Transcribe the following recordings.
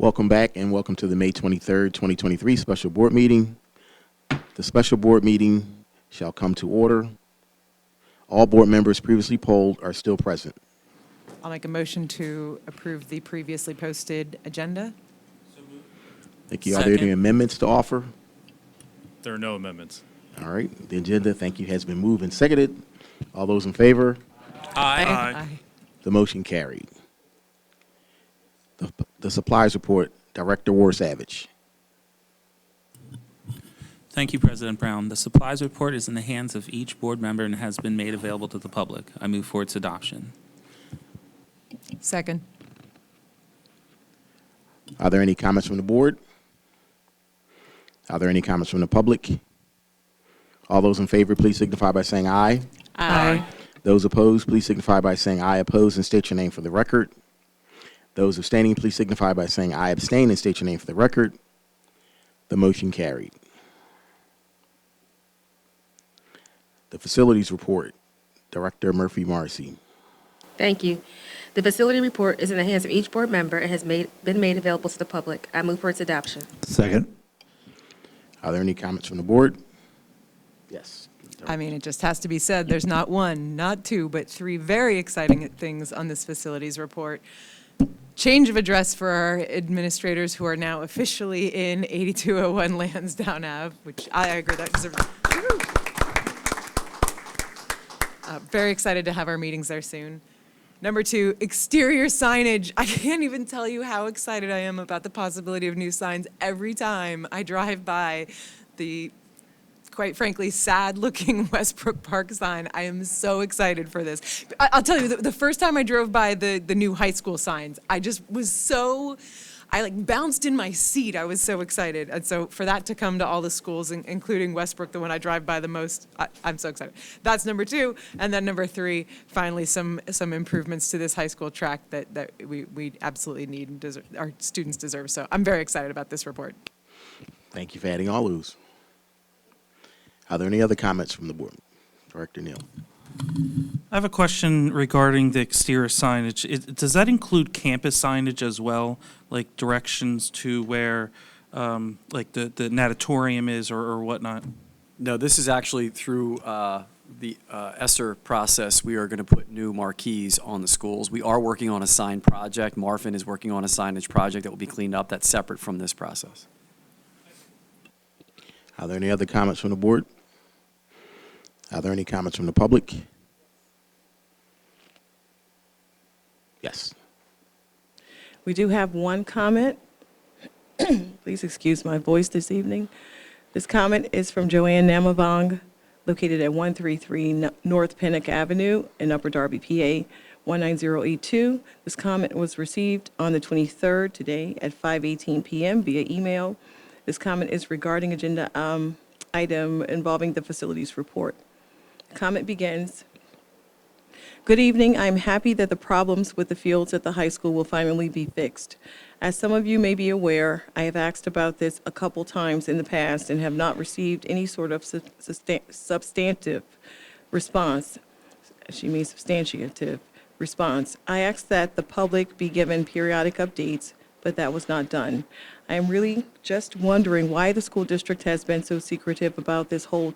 Welcome back and welcome to the May 23rd, 2023 special board meeting. The special board meeting shall come to order. All board members previously polled are still present. I'll make a motion to approve the previously posted agenda. Thank you. Are there any amendments to offer? There are no amendments. All right. The agenda, thank you, has been moved and seconded. All those in favor? Aye. The motion carried. The supplies report, Director War Savage. Thank you, President Brown. The supplies report is in the hands of each board member and has been made available to the public. I move for its adoption. Second. Are there any comments from the board? Are there any comments from the public? All those in favor, please signify by saying aye. Aye. Those opposed, please signify by saying aye opposed and state your name for the record. Those abstaining, please signify by saying I abstain and state your name for the record. The motion carried. The facilities report, Director Murphy Marcy. Thank you. The facility report is in the hands of each board member and has been made available to the public. I move for its adoption. Second. Are there any comments from the board? Yes. I mean, it just has to be said, there's not one, not two, but three very exciting things on this facilities report. Change of address for our administrators who are now officially in 8201 Lansdowne Ave, which I agree that deserves. Very excited to have our meetings there soon. Number two, exterior signage. I can't even tell you how excited I am about the possibility of new signs every time I drive by the, quite frankly, sad-looking Westbrook Park sign. I am so excited for this. I'll tell you, the first time I drove by the new high school signs, I just was I like bounced in my seat. I was so excited. And so for that to come to all the schools, including Westbrook, the one I drive by the most, I'm so excited. That's number two. And then number three, finally, some improvements to this high school track that we absolutely need and deserve, our students deserve. So I'm very excited about this report. Thank you for adding all those. Are there any other comments from the board? Director Neal. I have a question regarding the exterior signage. Does that include campus signage as well, like directions to where, like the natatorium is or whatnot? No, this is actually through the ESSER process. We are going to put new marquees on the schools. We are working on a sign project. Marfin is working on a signage project that will be cleaned up. That's separate from this process. Are there any other comments from the board? Are there any comments from the public? Yes. We do have one comment. Please excuse my voice this evening. This comment is from Joanne Namavong, located at 133 North Pennock Avenue in Upper Darby, PA, 19082. This comment was received on the 23rd today at 5:18 p.m. via email. This comment is regarding agenda item involving the facilities report. Comment begins. Good evening. I'm happy that the problems with the fields at the high school will finally be fixed. As some of you may be aware, I have asked about this a couple times in the past and have not received any sort of substantive response. She means substantive response. I asked that the public be given periodic updates, but that was not done. I am really just wondering why the school district has been so secretive about this whole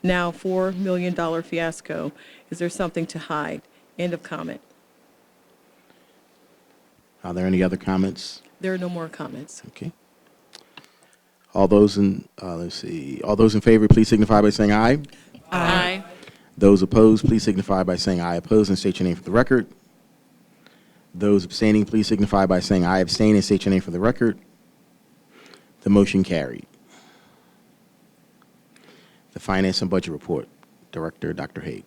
now $4 million fiasco. Is there something to hide? End of comment. Are there any other comments? There are no more comments. Okay. All those in, all those in favor, please signify by saying aye. Aye. Those opposed, please signify by saying I oppose and state your name for the record. Those abstaining, please signify by saying I abstain and state your name for the record. The motion carried. The Finance and Budget Report, Director Dr. Haig.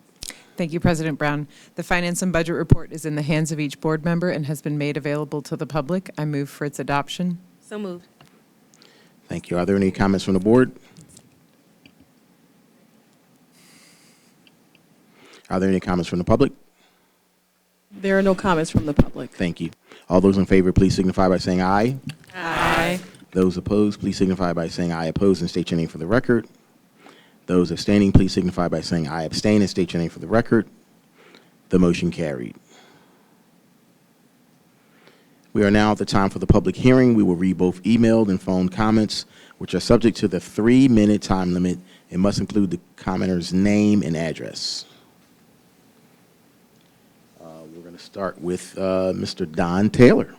Thank you, President Brown. The Finance and Budget Report is in the hands of each board member and has been made available to the public. I move for its adoption. So moved. Thank you. Are there any comments from the board? Are there any comments from the public? There are no comments from the public. Thank you. All those in favor, please signify by saying aye. Aye. Those opposed, please signify by saying I oppose and state your name for the record. Those abstaining, please signify by saying I abstain and state your name for the record. The motion carried. We are now at the time for the public hearing. We will read both emailed and phone comments, which are subject to the 3-minute time limit and must include the commenter's name and address. We're going to start with Mr. Don Taylor.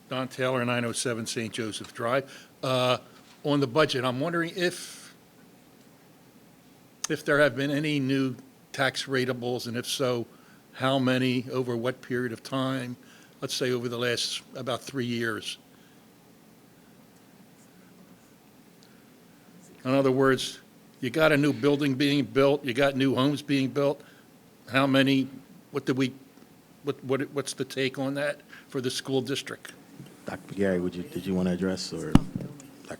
Don Taylor, 907 St. Joseph Drive. On the budget, I'm wondering if there have been any new tax ratables, and if so, how many, over what period of time? Let's say over the last about 3 years. In other words, you got a new building being built, you got new homes being built. How many, what's the take on that for the school district? Dr. McGarry, did you want to address, or?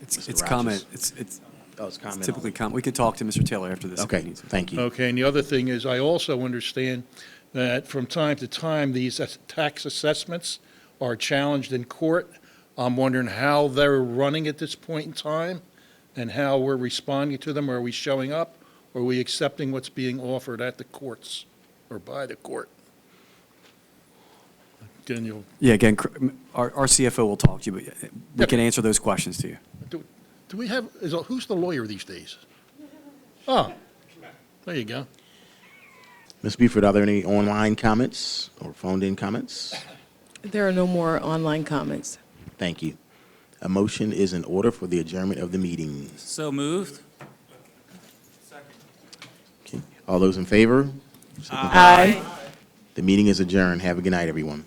It's Mr. comment. Rogers? It's Oh, it's comment. typically comment. We could talk to Mr. Taylor after this. if he Okay, needs to. thank you. Okay, and the other thing is, I also understand that from time to time, these tax assessments are challenged in court. I'm wondering how they're running at this point in time, and how we're responding to them. Are we showing up, or are we accepting what's being offered at the courts, or by the court? Again, Yeah, again, our CFO will talk to you, but we can answer those questions to you. do we have, who's the lawyer these days? Oh, there you go. Ms. Buford, are there any online comments or phoned-in comments? There are no more online comments. Thank you. A motion is in order for the adjournment of the meeting. So moved. Okay. All those in favor? Aye. The meeting is adjourned. Have a good night, everyone.